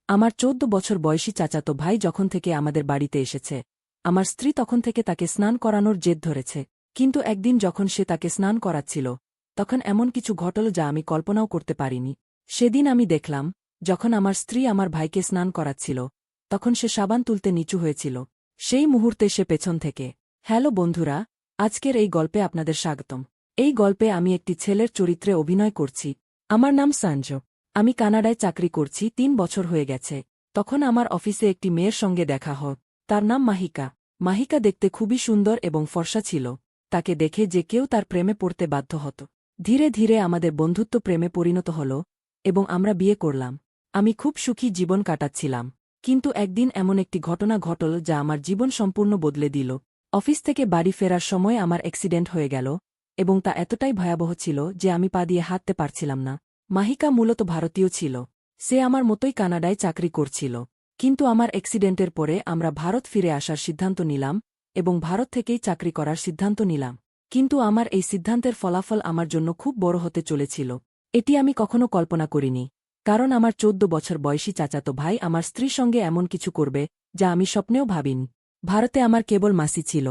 আমার ১৪ বছর বয়সী চাচাতো ভাই যখন থেকে আমাদের বাড়িতে এসেছে, আমার স্ত্রী তখন থেকে তাকে স্নান করানোর জেদ ধরেছে। কিন্তু একদিন যখন সে তাকে স্নান করাচ্ছিল, তখন এমন কিছু ঘটল যা আমি কল্পনাও করতে পারিনি। সেদিন আমি দেখলাম, যখন আমার স্ত্রী আমার ভাইকে স্নান করাচ্ছিল, তখন সে সাবান তুলতে নিচু হয়েছিল। সেই মুহূর্তে সে পেছন থেকে, হ্যালো বন্ধুরা, আজকের এই গল্পে আপনাদের স্বাগতম। এই গল্পে আমি একটি ছেলের চরিত্রে অভিনয় করছি। আমার নাম সঞ্জু। আমি কানাডায় চাকরি করছি, ৩ বছর হয়ে গেছে। তখন আমার অফিসে একটি মেয়ের সঙ্গে দেখা হয়। তার নাম মাহিকা। মাহিকা দেখতে খুবই সুন্দর এবং ফর্সা ছিল। তাকে দেখে যে কেউ তার প্রেমে পড়তে বাধ্য হতো। ধীরে ধীরে আমাদের বন্ধুত্ব প্রেমে পরিণত হল এবং আমরা বিয়ে করলাম। আমি খুব সুখী জীবন কাটাচ্ছিলাম। কিন্তু একদিন এমন একটি ঘটনা ঘটল যা আমার জীবন সম্পূর্ণ বদলে দিল। অফিস থেকে বাড়ি ফেরার সময় আমার অ্যাক্সিডেন্ট হয়ে গেল এবং তা এতটাই ভয়াবহ ছিল যে আমি পা দিয়ে হাঁটতে পারছিলাম না। মাহিকা মূলত ভারতীয় ছিল। সে আমার মতোই কানাডায় চাকরি করছিল। কিন্তু আমার অ্যাক্সিডেন্টের পরে আমরা ভারত ফিরে আসার সিদ্ধান্ত নিলাম এবং ভারত থেকেই চাকরি করার সিদ্ধান্ত নিলাম। কিন্তু আমার এই সিদ্ধান্তের ফলাফল আমার জন্য খুব বড় হতে চলেছিল। এটি আমি কখনো কল্পনা করিনি। কারণ আমার ১৪ বছর বয়সী চাচাতো ভাই আমার স্ত্রীর সঙ্গে এমন কিছু করবে যা আমি স্বপ্নেও ভাবিনি। ভারতে আমার কেবল মাসি ছিল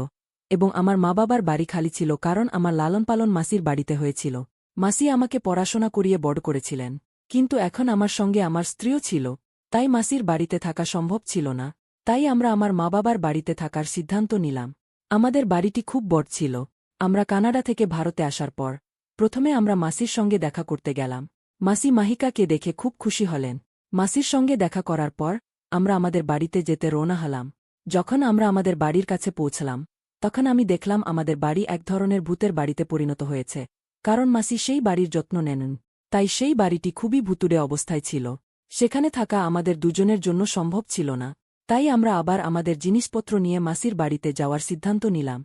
এবং আমার মা বাবার বাড়ি খালি ছিল কারণ আমার লালনপালন মাসির বাড়িতে হয়েছিল। মাসি আমাকে পড়াশোনা করিয়ে বড় করেছিলেন। কিন্তু এখন আমার সঙ্গে আমার স্ত্রীও ছিল, তাই মাসির বাড়িতে থাকা সম্ভব ছিল না। তাই আমরা আমার মা বাবার বাড়িতে থাকার সিদ্ধান্ত নিলাম। আমাদের বাড়িটি খুব বড় ছিল। আমরা কানাডা থেকে ভারতে আসার পর প্রথমে আমরা মাসির সঙ্গে দেখা করতে গেলাম। মাসি মাহিকাকে দেখে খুব খুশি হলেন। মাসির সঙ্গে দেখা করার পর আমরা আমাদের বাড়িতে যেতে রওনা হলাম। যখন আমরা আমাদের বাড়ির কাছে পৌঁছলাম, তখন আমি দেখলাম আমাদের বাড়ি এক ধরনের ভূতের বাড়িতে পরিণত হয়েছে। কারণ মাসি সেই বাড়ির যত্ন নেন, তাই সেই বাড়িটি খুবই ভুতুড়ে অবস্থায় ছিল। সেখানে থাকা আমাদের দুজনের জন্য সম্ভব ছিল না। তাই আমরা আবার আমাদের জিনিসপত্র নিয়ে মাসির বাড়িতে যাওয়ার সিদ্ধান্ত নিলাম।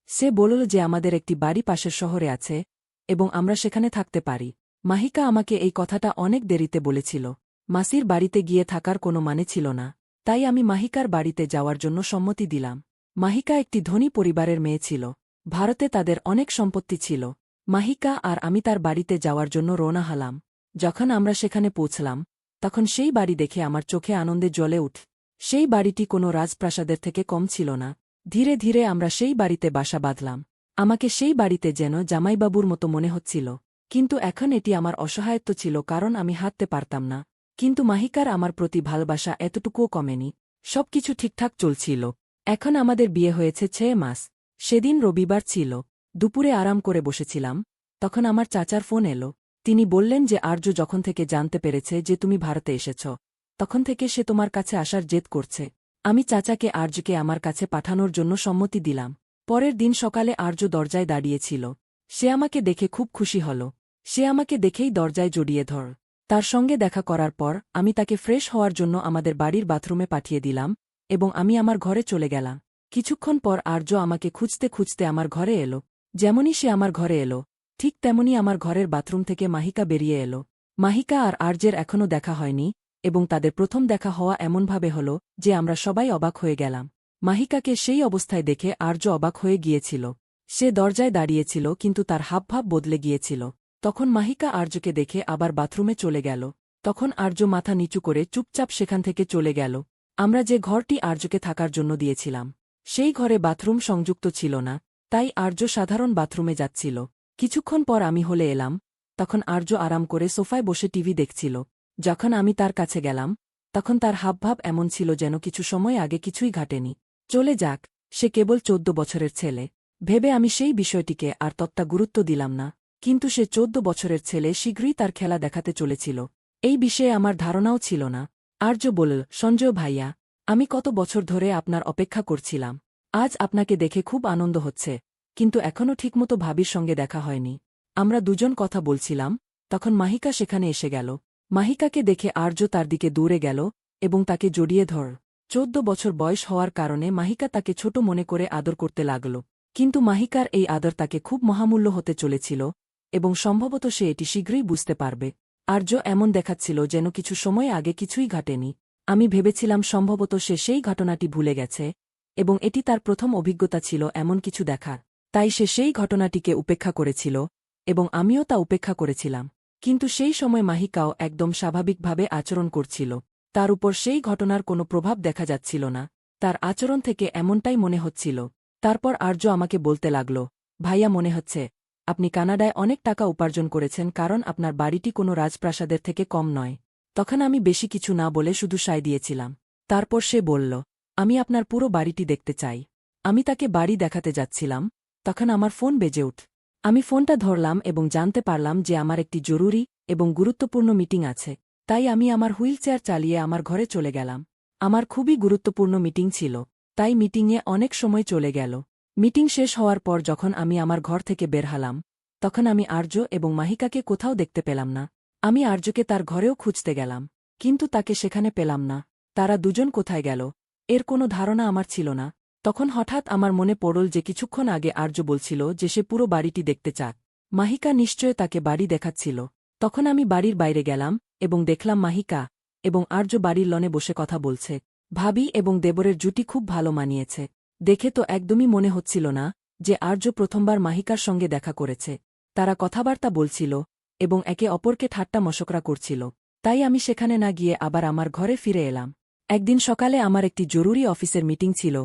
সে বলল যে আমাদের একটি বাড়ি পাশের শহরে আছে এবং আমরা সেখানে থাকতে পারি। মাহিকা আমাকে এই কথাটা অনেক দেরিতে বলেছিল। মাসির বাড়িতে গিয়ে থাকার কোনো মানে ছিল না। তাই আমি মাহিকার বাড়িতে যাওয়ার জন্য সম্মতি দিলাম। মাহিকা একটি ধনী পরিবারের মেয়ে ছিল। ভারতে তাদের অনেক সম্পত্তি ছিল। মাহিকা আর আমি তার বাড়িতে যাওয়ার জন্য রওনা হলাম। যখন আমরা সেখানে পৌঁছলাম, তখন সেই বাড়ি দেখে আমার চোখে আনন্দে জ্বলে উঠ। সেই বাড়িটি কোনো রাজপ্রাসাদের থেকে কম ছিল না। ধীরে ধীরে আমরা সেই বাড়িতে বাসা বাঁধলাম। আমাকে সেই বাড়িতে যেন জামাইবাবুর মতো মনে হচ্ছিল। কিন্তু এখন এটি আমার অসহায়ত্ব ছিল কারণ আমি হাঁটতে পারতাম না। কিন্তু মাহিকার আমার প্রতি ভালোবাসা এতটুকুও কমেনি। সবকিছু ঠিকঠাক চলছিল। এখন আমাদের বিয়ে হয়েছে ৬ মাস। সেদিন রবিবার ছিল। দুপুরে আরাম করে বসেছিলাম, তখন আমার চাচার ফোন এলো। তিনি বললেন যে আর্য যখন থেকে জানতে পেরেছে যে তুমি ভারতে এসেছ, তখন থেকে সে তোমার কাছে আসার জেদ করছে। আমি চাচাকে আর্যকে আমার কাছে পাঠানোর জন্য সম্মতি দিলাম। পরের দিন সকালে আর্য দরজায় দাঁড়িয়েছিল। সে আমাকে দেখে খুব খুশি হল। সে আমাকে দেখেই দরজায় জড়িয়ে ধর। তার সঙ্গে দেখা করার পর আমি তাকে ফ্রেশ হওয়ার জন্য আমাদের বাড়ির বাথরুমে পাঠিয়ে দিলাম এবং আমি আমার ঘরে চলে গেলাম। কিছুক্ষণ পর আর্য আমাকে খুঁজতে খুঁজতে আমার ঘরে এলো। যেমনই সে আমার ঘরে এলো, ঠিক তেমনি আমার ঘরের বাথরুম থেকে মাহিকা বেরিয়ে এলো। মাহিকা আর আর্যের এখনও দেখা হয়নি এবং তাদের প্রথম দেখা হওয়া এমনভাবে হল যে আমরা সবাই অবাক হয়ে গেলাম। মাহিকাকে সেই অবস্থায় দেখে আর্য অবাক হয়ে গিয়েছিল। সে দরজায় দাঁড়িয়েছিল কিন্তু তার হাবভাব বদলে গিয়েছিল। তখন মাহিকা আর্যকে দেখে আবার বাথরুমে চলে গেল। তখন আর্য মাথা নিচু করে চুপচাপ সেখান থেকে চলে গেল। আমরা যে ঘরটি আর্যকে থাকার জন্য দিয়েছিলাম, সেই ঘরে বাথরুম সংযুক্ত ছিল না, তাই আর্য সাধারণ বাথরুমে যাচ্ছিল। কিছুক্ষণ পর আমি হলে এলাম। তখন আর্য আরাম করে সোফায় বসে টিভি দেখছিল। যখন আমি তার কাছে গেলাম, তখন তার হাবভাব এমন ছিল যেন কিছু সময় আগে কিছুই ঘটেনি। চলে যাক, সে কেবল ১৪ বছরের ছেলে ভেবে আমি সেই বিষয়টিকে আর ততটা গুরুত্ব দিলাম না। কিন্তু সে ১৪ বছরের ছেলে শীঘ্রই তার খেলা দেখাতে চলেছিল। এই বিষয়ে আমার ধারণাও ছিল না। আর্য বলল, সঞ্জয় ভাইয়া, আমি কত বছর ধরে আপনার অপেক্ষা করছিলাম। আজ আপনাকে দেখে খুব আনন্দ হচ্ছে, কিন্তু এখনও ঠিকমতো ভাবির সঙ্গে দেখা হয়নি। আমরা দুজন কথা বলছিলাম, তখন মাহিকা সেখানে এসে গেল। মাহিকাকে দেখে আর্য তার দিকে দৌড়ে গেল এবং তাকে জড়িয়ে ধর। ১৪ বছর বয়স হওয়ার কারণে মাহিকা তাকে ছোট মনে করে আদর করতে লাগল। কিন্তু মাহিকার এই আদর তাকে খুব মহামূল্য হতে চলেছিল এবং সম্ভবত সে এটি শীঘ্রই বুঝতে পারবে। আর্য এমন দেখাচ্ছিল যেন কিছু সময় আগে কিছুই ঘটেনি। আমি ভেবেছিলাম সম্ভবত সে সেই ঘটনাটি ভুলে গেছে এবং এটি তার প্রথম অভিজ্ঞতা ছিল এমন কিছু দেখার। তাই সে সেই ঘটনাটিকে উপেক্ষা করেছিল এবং আমিও তা উপেক্ষা করেছিলাম। কিন্তু সেই সময় মাহিকাও একদম স্বাভাবিকভাবে আচরণ করছিল। তার উপর সেই ঘটনার কোনো প্রভাব দেখা যাচ্ছিল না। তার আচরণ থেকে এমনটাই মনে হচ্ছিল। তারপর আর্য আমাকে বলতে লাগল, ভাইয়া মনে হচ্ছে আপনি কানাডায় অনেক টাকা উপার্জন করেছেন, কারণ আপনার বাড়িটি কোনো রাজপ্রাসাদের থেকে কম নয়। তখন আমি বেশি কিছু না বলে শুধু সায় দিয়েছিলাম। তারপর সে বলল, আমি আপনার পুরো বাড়িটি দেখতে চাই। আমি তাকে বাড়ি দেখাতে যাচ্ছিলাম, তখন আমার ফোন বেজে উঠ। আমি ফোনটা ধরলাম এবং জানতে পারলাম যে আমার একটি জরুরি এবং গুরুত্বপূর্ণ মিটিং আছে। তাই আমি আমার হুইলচেয়ার চালিয়ে আমার ঘরে চলে গেলাম। আমার খুবই গুরুত্বপূর্ণ মিটিং ছিল, তাই মিটিংয়ে অনেক সময় চলে গেল। মিটিং শেষ হওয়ার পর যখন আমি আমার ঘর থেকে বের হলাম, তখন আমি আর্য এবং মাহিকাকে কোথাও দেখতে পেলাম না। আমি আর্যকে তার ঘরেও খুঁজতে গেলাম, কিন্তু তাকে সেখানে পেলাম না। তারা দুজন কোথায় গেল এর কোনো ধারণা আমার ছিল না। তখন হঠাৎ আমার মনে পড়ল যে কিছুক্ষণ আগে আর্য বলছিল যে সে পুরো বাড়িটি দেখতে চায়। মাহিকা নিশ্চয় তাকে বাড়ি দেখাচ্ছিল। তখন আমি বাড়ির বাইরে গেলাম এবং দেখলাম মাহিকা এবং আর্য বাড়ির লনে বসে কথা বলছে। ভাবি এবং দেবরের জুটি খুব ভালো মানিয়েছে। দেখে তো একদমই মনে হচ্ছিল না যে আর্য প্রথমবার মাহিকার সঙ্গে দেখা করেছে। তারা কথাবার্তা বলছিল এবং একে অপরকে ঠাট্টা মশকরা করছিল। তাই আমি সেখানে না গিয়ে আবার আমার ঘরে ফিরে এলাম। একদিন সকালে আমার একটি জরুরি অফিসের মিটিং ছিল,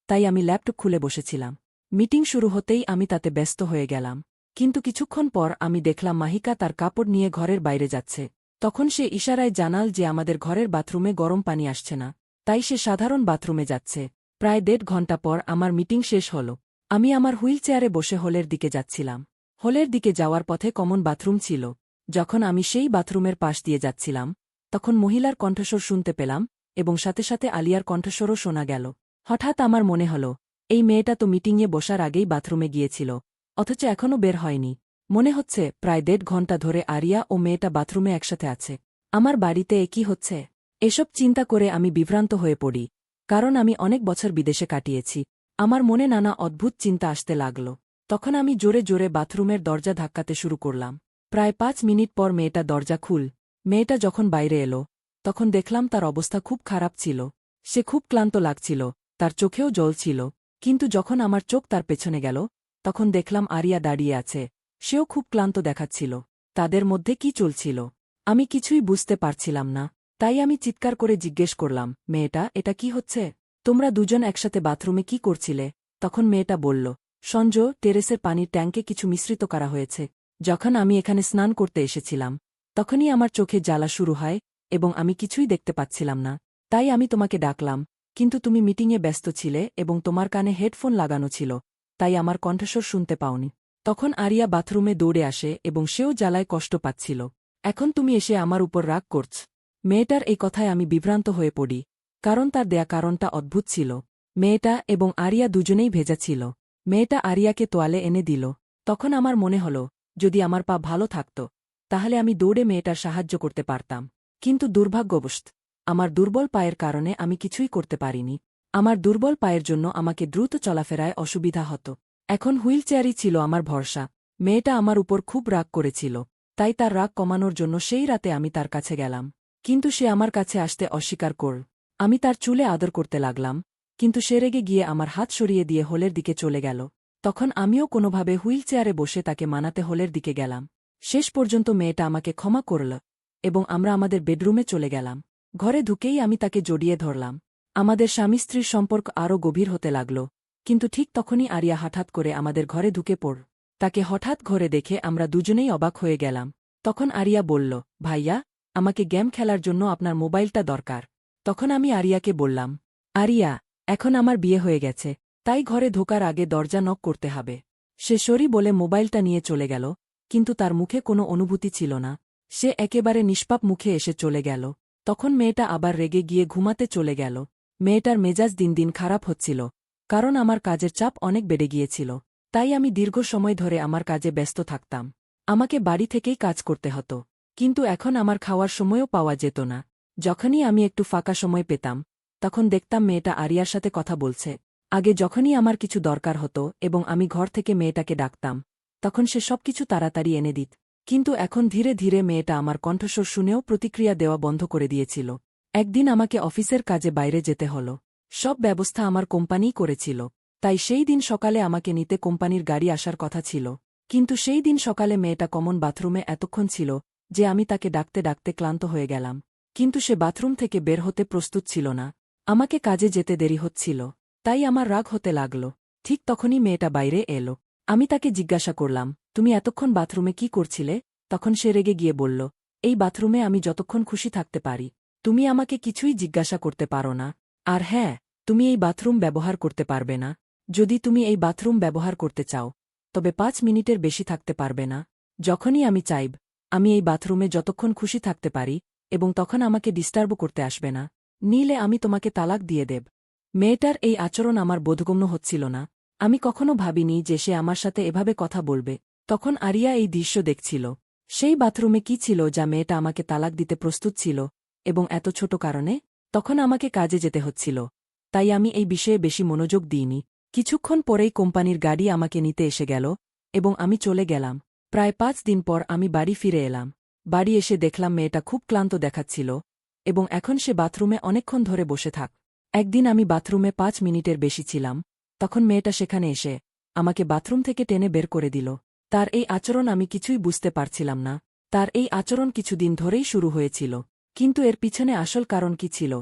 তাই আমি ল্যাপটপ খুলে বসেছিলাম। মিটিং শুরু হতেই আমি তাতে ব্যস্ত হয়ে গেলাম। কিন্তু কিছুক্ষণ পর আমি দেখলাম মাহিকা তার কাপড় নিয়ে ঘরের বাইরে যাচ্ছে। তখন সে ইশারায় জানাল যে আমাদের ঘরের বাথরুমে গরম পানি আসছে না, তাই সে সাধারণ বাথরুমে যাচ্ছে। প্রায় ১.৫ ঘণ্টা পর আমার মিটিং শেষ হল। আমি আমার হুইলচেয়ারে বসে হলের দিকে যাচ্ছিলাম। হলের দিকে যাওয়ার পথে কমন বাথরুম ছিল। যখন আমি সেই বাথরুমের পাশ দিয়ে যাচ্ছিলাম, তখন মহিলার কণ্ঠস্বর শুনতে পেলাম এবং সাথে সাথে আলিয়ার কণ্ঠস্বরও শোনা গেল। হঠাৎ আমার মনে হল, এই মেয়েটা তো মিটিংয়ে বসার আগেই বাথরুমে গিয়েছিল, অথচ এখনও বের হয়নি। মনে হচ্ছে প্রায় ১.৫ ঘণ্টা ধরে আরিয়া ও মেয়েটা বাথরুমে একসাথে আছে। আমার বাড়িতে এ কি হচ্ছে? এসব চিন্তা করে আমি বিভ্রান্ত হয়ে পড়ি, কারণ আমি অনেক বছর বিদেশে কাটিয়েছি। আমার মনে নানা অদ্ভুত চিন্তা আসতে লাগল। তখন আমি জোরে জোরে বাথরুমের দরজা ধাক্কাতে শুরু করলাম। প্রায় ৫ মিনিট পর মেয়েটা দরজা খুল। মেয়েটা যখন বাইরে এলো, তখন দেখলাম তার অবস্থা খুব খারাপ ছিল। সে খুব ক্লান্ত লাগছিল, তার চোখেও জল ছিল। কিন্তু যখন আমার চোখ তার পেছনে গেল, তখন দেখলাম আরিয়া দাঁড়িয়ে আছে। সেও খুব ক্লান্ত দেখাচ্ছিল। তাদের মধ্যে কি চলছিল আমি কিছুই বুঝতে পারছিলাম না। তাই আমি চিৎকার করে জিজ্ঞেস করলাম, মেয়েটা, এটা কি হচ্ছে? তোমরা দুজন একসাথে বাথরুমে কি করছিলে? তখন মেয়েটা বলল, সঞ্জ, টেরেসের পানির ট্যাঙ্কে কিছু মিশ্রিত করা হয়েছে। যখন আমি এখানে স্নান করতে এসেছিলাম, তখনই আমার চোখে জ্বালা শুরু হয় এবং আমি কিছুই দেখতে পাচ্ছিলাম না। তাই আমি তোমাকে ডাকলাম, কিন্তু তুমি মিটিংয়ে ব্যস্ত ছিলে এবং তোমার কানে হেডফোন লাগানো ছিল, তাই আমার কণ্ঠস্বর শুনতে পাওনি। তখন আরিয়া বাথরুমে দৌড়ে আসে এবং সেও জ্বালায় কষ্ট পাচ্ছিল। এখন তুমি এসে আমার উপর রাগ করছ? মেয়েটার এই কথায় আমি বিভ্রান্ত হয়ে পড়ি, কারণ তার দেয়া কারণটা অদ্ভুত ছিল। মেয়েটা এবং আরিয়া দুজনেই ভেজা ছিল। মেয়েটা আরিয়াকে তোয়ালে এনে দিল। তখন আমার মনে হল, যদি আমার পা ভালো থাকত, তাহলে আমি দৌড়ে মেয়েটার সাহায্য করতে পারতাম। কিন্তু দুর্ভাগ্যবশত আমার দুর্বল পায়ের কারণে আমি কিছুই করতে পারিনি। আমার দুর্বল পায়ের জন্য আমাকে দ্রুত চলাফেরায় অসুবিধা হতো। এখন হুইলচেয়ারই ছিল আমার ভরসা। মেয়েটা আমার উপর খুব রাগ করেছিল, তাই তার রাগ কমানোর জন্য সেই রাতে আমি তার কাছে গেলাম। কিন্তু সে আমার কাছে আসতে অস্বীকার করল। আমি তার চুলে আদর করতে লাগলাম, কিন্তু সে রেগে গিয়ে আমার হাত সরিয়ে দিয়ে হলের দিকে চলে গেল। তখন আমিও কোনোভাবে হুইলচেয়ারে বসে তাকে মানাতে হলের দিকে গেলাম। শেষ পর্যন্ত মেয়েটা আমাকে ক্ষমা করল এবং আমরা আমাদের বেডরুমে চলে গেলাম। ঘরে ঢুকেই আমি তাকে জড়িয়ে ধরলাম। আমাদের স্বামী স্ত্রীর সম্পর্ক আরও গভীর হতে লাগল। কিন্তু ঠিক তখনই আরিয়া হঠাৎ করে আমাদের ঘরে ঢুকে পড়ল। তাকে হঠাৎ ঘরে দেখে আমরা দুজনেই অবাক হয়ে গেলাম। তখন আরিয়া বলল, ভাইয়া, আমাকে গেম খেলার জন্য আপনার মোবাইলটা দরকার। তখন আমি আরিয়াকে বললাম, আরিয়া, এখন আমার বিয়ে হয়ে গেছে, তাই ঘরে ঢোকার আগে দরজা নক করতে হবে। সে সরি বলে মোবাইলটা নিয়ে চলে গেল, কিন্তু তার মুখে কোনো অনুভূতি ছিল না। সে একেবারে নিষ্পাপ মুখে এসে চলে গেল। তখন মেয়েটা আবার রেগে গিয়ে ঘুমাতে চলে গেল। মেয়েটার মেজাজ দিন দিন খারাপ হচ্ছিল, কারণ আমার কাজের চাপ অনেক বেড়ে গিয়েছিল। তাই আমি দীর্ঘ সময় ধরে আমার কাজে ব্যস্ত থাকতাম। আমাকে বাড়ি থেকেই কাজ করতে হতো। কিন্তু এখন আমার খাওয়ার সময়ও পাওয়া যেত না। যখনই আমি একটু ফাঁকা সময় পেতাম, তখন দেখতাম মেয়েটা আরিয়ার সাথে কথা বলছে। আগে যখনই আমার কিছু দরকার হতো এবং আমি ঘর থেকে মেয়েটাকে ডাকতাম, তখন সে সবকিছু তাড়াতাড়ি এনে দিত। কিন্তু এখন ধীরে ধীরে মেয়েটা আমার কণ্ঠস্বর শুনেও প্রতিক্রিয়া দেওয়া বন্ধ করে দিয়েছিল। একদিন আমাকে অফিসের কাজে বাইরে যেতে হল। সব ব্যবস্থা আমার কোম্পানিই করেছিল, তাই সেই দিন সকালে আমাকে নিতে কোম্পানির গাড়ি আসার কথা ছিল। কিন্তু সেই দিন সকালে মেয়েটা কমন বাথরুমে এতক্ষণ ছিল যে আমি তাকে ডাকতে ডাকতে ক্লান্ত হয়ে গেলাম। কিন্তু সে বাথরুম থেকে বের হতে প্রস্তুত ছিল না। আমাকে কাজে যেতে দেরি হচ্ছিল, তাই আমার রাগ হতে লাগল। ঠিক তখনই মেয়েটা বাইরে এলো। আমি তাকে জিজ্ঞাসা করলাম, তুমি এতক্ষণ বাথরুমে কি করছিলে? তখন সে রেগে গিয়ে বলল, এই বাথরুমে আমি যতক্ষণ খুশি থাকতে পারি। তুমি আমাকে কিছুই জিজ্ঞাসা করতে পারো না। আর হ্যাঁ, তুমি এই বাথরুম ব্যবহার করতে পারবে না। যদি তুমি এই বাথরুম ব্যবহার করতে চাও, তবে 5 মিনিটের বেশি থাকতে পারবে না। যখনই আমি চাইব, আমি এই বাথরুমে যতক্ষণ খুশি থাকতে পারি, এবং তখন আমাকে ডিস্টার্ব করতে আসবে না। নিলে আমি তোমাকে তালাক দিয়ে দেব। মেয়েটার এই আচরণ আমার বোধগম্য হচ্ছিল না। আমি কখনো ভাবিনি যে সে আমার সাথে এভাবে কথা বলবে। তখন আরিয়া এই দৃশ্য দেখছিল। সেই বাথরুমে কি ছিল যা মেয়েটা আমাকে তালাক দিতে প্রস্তুত ছিল, এবং এত ছোট কারণে? তখন আমাকে কাজে যেতে হচ্ছিল, তাই আমি এই বিষয়ে বেশি মনোযোগ দিইনি। কিছুক্ষণ পরেই কোম্পানির গাড়ি আমাকে নিতে এসে গেল, এবং আমি চলে গেলাম। প্রায় 5 দিন পর আমি বাড়ি ফিরে এলাম। বাড়ি এসে দেখলাম মেয়েটা খুব ক্লান্ত দেখাচ্ছিল, এবং এখন সে বাথরুমে অনেকক্ষণ ধরে বসে থাক। একদিন আমি বাথরুমে 5 মিনিটের বেশি ছিলাম, তখন মেয়েটা সেখানে এসে আমাকে বাথরুম থেকে টেনে বের করে দিল। তার এই আচরণ আমি কিছুই বুঝতে পারছিলাম না। তার এই আচরণ কিছুদিন ধরেই শুরু হয়েছিল, কিন্তু এর পিছনে আসল কারণ কি ছিল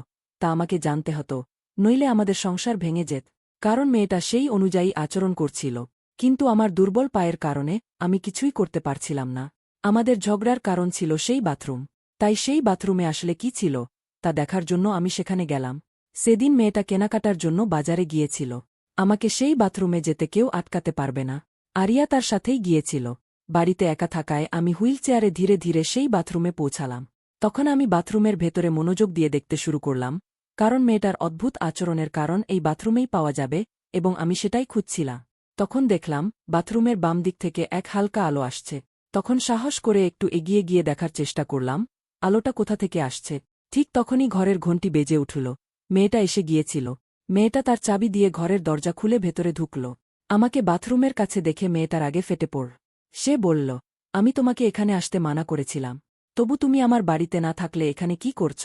তা আমাকে জানতে হতো, নইলে আমাদের সংসার ভেঙে যেত। কারণ মেয়েটা সেই অনুযায়ী আচরণ করছিল, কিন্তু আমার দুর্বল পায়ের কারণে আমি কিছুই করতে পারছিলাম না। আমাদের ঝগড়ার কারণ ছিল সেই বাথরুম, তাই সেই বাথরুমে আসলে কি ছিল তা দেখার জন্য আমি সেখানে গেলাম। সেদিন মেয়েটা কেনাকাটার জন্য বাজারে গিয়েছিল। আমাকে সেই বাথরুমে যেতে কেউ আটকাতে পারবে না। আরিয়া তার সাথেই গিয়েছিল। বাড়িতে একা থাকায় আমি হুইল চেয়ারে ধীরে ধীরে সেই বাথরুমে পৌঁছালাম। তখন আমি বাথরুমের ভেতরে মনোযোগ দিয়ে দেখতে শুরু করলাম, কারণ মেয়েটার অদ্ভুত আচরণের কারণ এই বাথরুমেই পাওয়া যাবে, এবং আমি সেটাই খুঁজছিলাম। তখন দেখলাম বাথরুমের বাম দিক থেকে এক হালকা আলো আসছে। তখন সাহস করে একটু এগিয়ে গিয়ে দেখার চেষ্টা করলাম আলোটা কোথা থেকে আসছে। ঠিক তখনই ঘরের ঘণ্টি বেজে উঠল। মেয়েটা এসে গিয়েছিল। মেয়েটা তার চাবি দিয়ে ঘরের দরজা খুলে ভেতরে ঢুকল। আমাকে বাথরুমের কাছে দেখে মেয়েটার আগে ফেটে পড়। সে বলল, আমি তোমাকে এখানে আসতে মানা করেছিলাম, তবু তুমি আমার বাড়িতে না থাকলে এখানে কি করছ?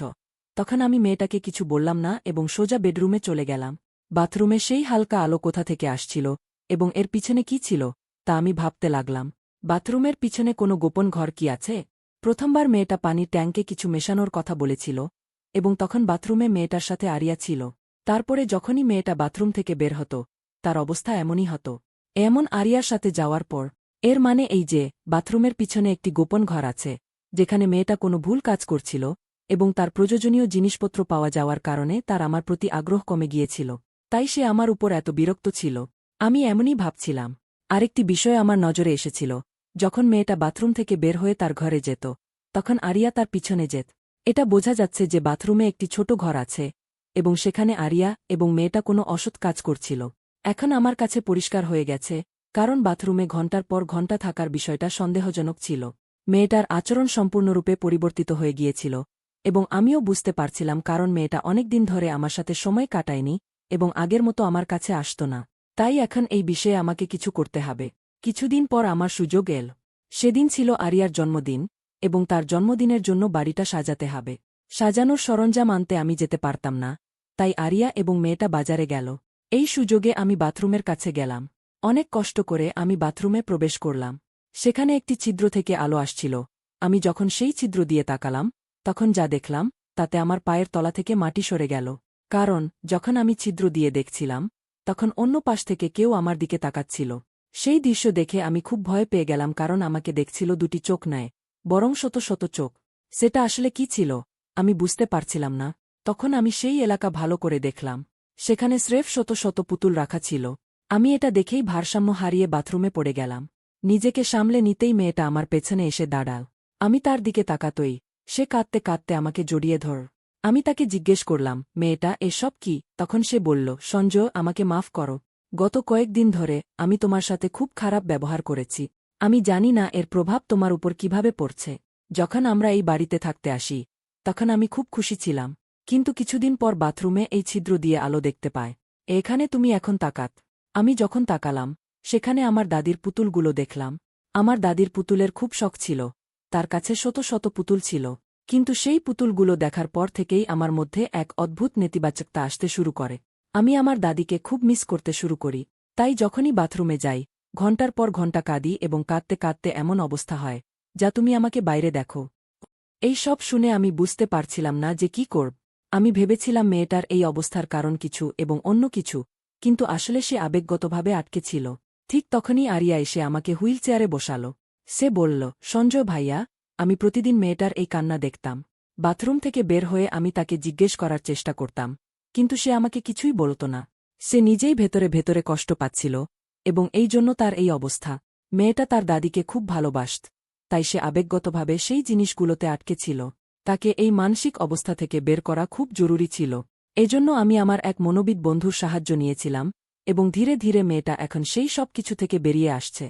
তখন আমি মেয়েটাকে কিছু বললাম না এবং সোজা বেডরুমে চলে গেলাম। বাথরুমে সেই হালকা আলো কোথা থেকে আসছিল, এবং এর পিছনে কি ছিল তা আমি ভাবতে লাগলাম। বাথরুমের পিছনে কোনো গোপন ঘর কি আছে? প্রথমবার মেয়েটা পানির ট্যাঙ্কে কিছু মেশানোর কথা বলেছিল, এবং তখন বাথরুমে মেয়েটার সাথে আরিয়া ছিল। তারপরে যখনই মেয়েটা বাথরুম থেকে বের হতো, তার অবস্থা এমনই হতো। এমন আরিয়ার সাথে যাওয়ার পর এর মানে এই যে বাথরুমের পিছনে একটি গোপন ঘর আছে, যেখানে মেয়েটা কোনো ভুল কাজ করছিল, এবং তার প্রয়োজনীয় জিনিসপত্র পাওয়া যাওয়ার কারণে তার আমার প্রতি আগ্রহ কমে গিয়েছিল। তাই সে আমার উপর এত বিরক্ত ছিল। আমি এমনই ভাবছিলাম। আরেকটি বিষয় আমার নজরে এসেছিল। যখন মেয়েটা বাথরুম থেকে বের হয়ে তার ঘরে যেত, তখন আরিয়া তার পিছনে যেত। এটা বোঝা যাচ্ছে যে বাথরুমে একটি ছোট ঘর আছে, এবং সেখানে আরিয়া এবং মেয়েটা কোনো অসৎ কাজ করছিল। এখন আমার কাছে পরিষ্কার হয়ে গেছে, কারণ বাথরুমে ঘণ্টার পর ঘণ্টা থাকার বিষয়টা সন্দেহজনক ছিল। মেয়েটার আচরণ সম্পূর্ণরূপে পরিবর্তিত হয়ে গিয়েছিল, এবং আমিও বুঝতে পারছিলাম কারণ মেয়েটা অনেক দিন ধরে আমার সাথে সময় কাটায়নি এবং আগের মতো আমার কাছে আসত না। তাই এখন এই বিষয়ে আমাকে কিছু করতে হবে। কিছুদিন পর আমার সুযোগ এল। সেদিন ছিল আরিয়ার জন্মদিন, এবং তার জন্মদিনের জন্য বাড়িটা সাজাতে হবে। সাজানোর সরঞ্জাম আনতে আমি যেতে পারতাম না, তাই আরিয়া এবং মেয়েটা বাজারে গেল। এই সুযোগে আমি বাথরুমের কাছে গেলাম। অনেক কষ্ট করে আমি বাথরুমে প্রবেশ করলাম। সেখানে একটি ছিদ্র থেকে আলো আসছিল। আমি যখন সেই ছিদ্র দিয়ে তাকালাম, তখন যা দেখলাম তাতে আমার পায়ের তলা থেকে মাটি সরে গেল। কারণ যখন আমি ছিদ্র দিয়ে দেখছিলাম, তখন অন্য পাশ থেকে কেউ আমার দিকে তাকাচ্ছিল। সেই দৃশ্য দেখে আমি খুব ভয় পেয়ে গেলাম, কারণ আমাকে দেখছিল দুটি চোখ নয়, বরং শত শত চোখ। সেটা আসলে কি ছিল আমি বুঝতে পারছিলাম না। তখন আমি সেই এলাকা ভালো করে দেখলাম। সেখানে স্রেফ শত শত পুতুল রাখা ছিল। আমি এটা দেখেই ভারসাম্য হারিয়ে বাথরুমে পড়ে গেলাম। নিজেকে সামলে নিতেই মেয়েটা আমার পেছনে এসে দাঁড়াল। আমি তার দিকে তাকাতই। সে কাঁদতে কাঁদতে আমাকে জড়িয়ে ধর। আমি তাকে জিজ্ঞেস করলাম, মেয়েটা এসব কি? তখন সে বলল, সঞ্জয়, আমাকে মাফ করো। গত কয়েকদিন ধরে আমি তোমার সাথে খুব খারাপ ব্যবহার করেছি। আমি জানি না এর প্রভাব তোমার উপর কিভাবে পড়ছে। যখন আমরা এই বাড়িতে থাকতে আসি, তখন আমি খুব খুশি ছিলাম, কিন্তু কিছুদিন পর বাথরুমে এই ছিদ্র দিয়ে আলো দেখতে পায়। এখানে তুমি এখন তাকাত। আমি যখন তাকালাম, সেখানে আমার দাদির পুতুলগুলো দেখলাম। আমার দাদির পুতুলের খুব শখ ছিল। তার কাছে শত শত পুতুল ছিল, কিন্তু সেই পুতুলগুলো দেখার পর থেকেই আমার মধ্যে এক অদ্ভুত নেতিবাচকতা আসতে শুরু করে। আমি আমার দাদিকে খুব মিস করতে শুরু করি। তাই যখনই বাথরুমে যাই, ঘণ্টার পর ঘণ্টা কাঁদি এবং কাঁদতে কাঁদতে এমন অবস্থা হয় যা তুমি আমাকে বাইরে দেখো। এই সব শুনে আমি বুঝতে পারছিলাম না যে কি করব। আমি ভেবেছিলাম মেয়েটার এই অবস্থার কারণ কিছু এবং অন্য কিছু, কিন্তু আসলে সে আবেগগতভাবে আটকে ছিল। ঠিক তখনই আরিয়া এসে আমাকে হুইল চেয়ারে বসাল। সে বলল, সঞ্জয় ভাইয়া, আমি প্রতিদিন মেয়েটার এই কান্না দেখতাম। বাথরুম থেকে বের হয়ে আমি তাকে জিজ্ঞেস করার চেষ্টা করতাম, কিন্তু সে আমাকে কিছুই বলত না। সে নিজেই ভেতরে ভেতরে কষ্ট পাচ্ছিল, এবং এই জন্য তার এই অবস্থা। মেয়েটা তার দাদিকে খুব ভালোবাসত, তাই সে আবেগগতভাবে সেই জিনিসগুলোতে আটকে ছিল। তাকে এই মানসিক অবস্থা থেকে বের করা খুব জরুরি ছিল। এজন্য আমি আমার এক মনোবিদ বন্ধুর সাহায্য নিয়েছিলাম, এবং ধীরে ধীরে মেয়েটা এখন সেই সব কিছু থেকে বেরিয়ে আসছে।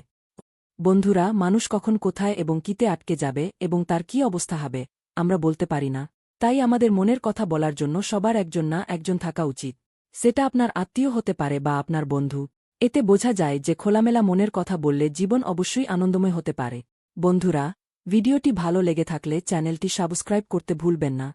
বন্ধুরা, মানুষ কখন কোথায় এবং কিতে আটকে যাবে এবং তার কি অবস্থা হবে, আমরা বলতে পারি না। তাই আমাদের মনের কথা বলার জন্য সবার একজন না একজন থাকা উচিত। সেটা আপনার আত্মীয় হতে পারে বা আপনার বন্ধু। এতে বোঝা যায় যে খোলামেলা মনের কথা বললে জীবন অবশ্যই আনন্দময় হতে পারে। বন্ধুরা, ভিডিওটি ভালো লেগে থাকলে চ্যানেলটি সাবস্ক্রাইব করতে ভুলবেন না।